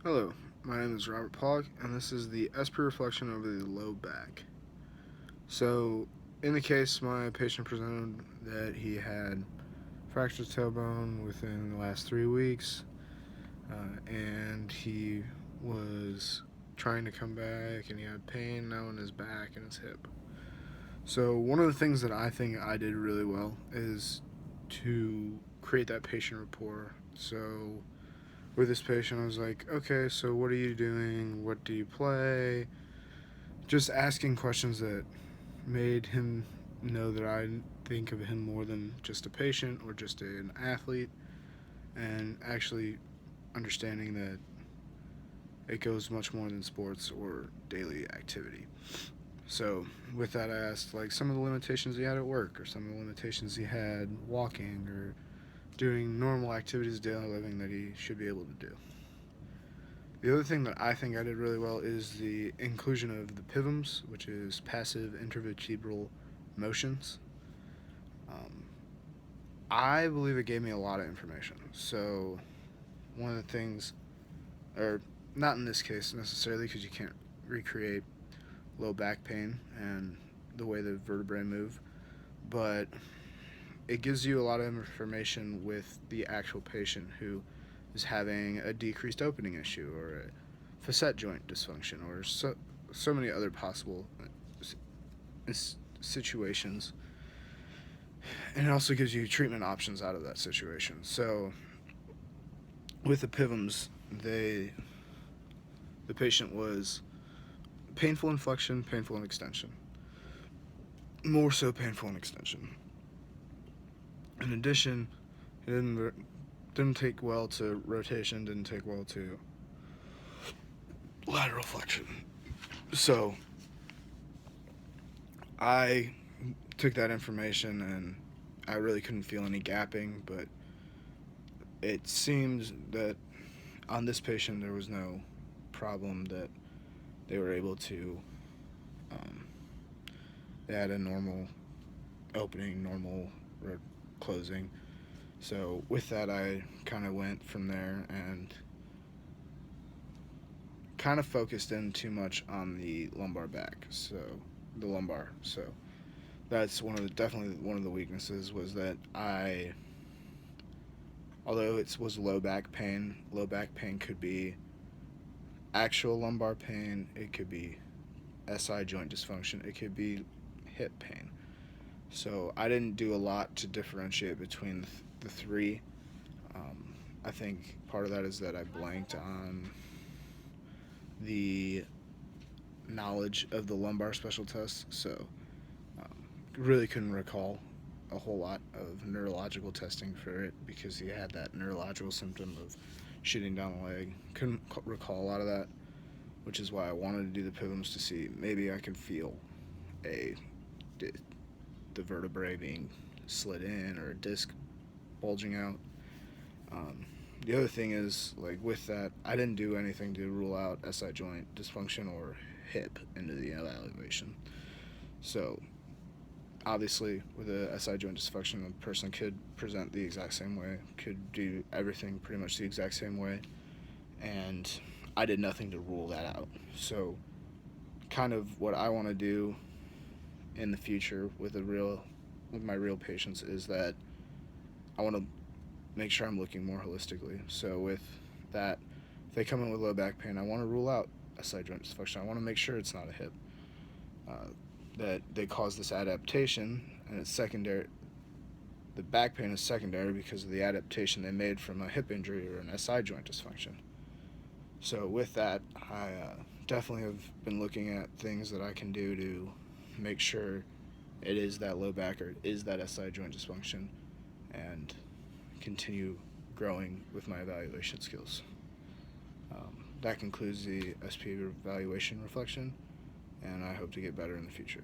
Hello, my name is Robert Pollock, and this is the SP reflection over the low back. So, in the case, my patient presented that he had fractured tailbone within the last 3 weeks, and he was trying to come back, and he had pain now in his back and his hip. So, one of the things that I think I did really well is to create that patient rapport. So, with this patient, I was like, okay, so what are you doing? What do you play? Just asking questions that made him know that I think of him more than just a patient or just an athlete, and actually understanding that it goes much more than sports or daily activity. So, with that, I asked like some of the limitations he had at work, or some of the limitations he had walking, or doing normal activities of daily living that he should be able to do. The other thing that I think I did really well is the inclusion of the PIVMs, which is passive intervertebral motions. Um, I believe it gave me a lot of information. So, one of the things, or not in this case necessarily, because you can't recreate low back pain and the way the vertebrae move, but it gives you a lot of information with the actual patient who is having a decreased opening issue or a facet joint dysfunction or so many other possible situations, and it also gives you treatment options out of that situation. So with the PIVMs, the patient was painful in flexion, painful in extension, more so painful in extension. In addition, he didn't take well to rotation, didn't take well to lateral flexion. So I took that information and I really couldn't feel any gapping, but it seems that on this patient there was no problem, that they were able to, um, they had a normal opening, normal closing. So with that, I kind of went from there and kind of focused in too much on the lumbar back, so the lumbar. So that's definitely one of the weaknesses, was that although it was low back pain could be actual lumbar pain, it could be SI joint dysfunction, it could be hip pain. So I didn't do a lot to differentiate between the three. I think part of that is that I blanked on the knowledge of the lumbar special tests, so really couldn't recall a whole lot of neurological testing for it because he had that neurological symptom of shooting down the leg. Couldn't recall a lot of that, which is why I wanted to do the PIVMs to see maybe I could feel a the vertebrae being slid in or a disc bulging out. The other thing is, like with that, I didn't do anything to rule out SI joint dysfunction or hip into the evaluation. So obviously, with a SI joint dysfunction, a person could present the exact same way, could do everything pretty much the exact same way, and I did nothing to rule that out. So, kind of what I want to do in the future with my real patients is that I want to make sure I'm looking more holistically. So with that, if they come in with low back pain, I want to rule out SI joint dysfunction. I want to make sure it's not a hip. That they cause this adaptation, and it's secondary. The back pain is secondary because of the adaptation they made from a hip injury or an SI joint dysfunction. So with that, I definitely have been looking at things that I can do to make sure it is that low back or it is that SI joint dysfunction, and continue growing with my evaluation skills. That concludes the SP evaluation reflection, and I hope to get better in the future.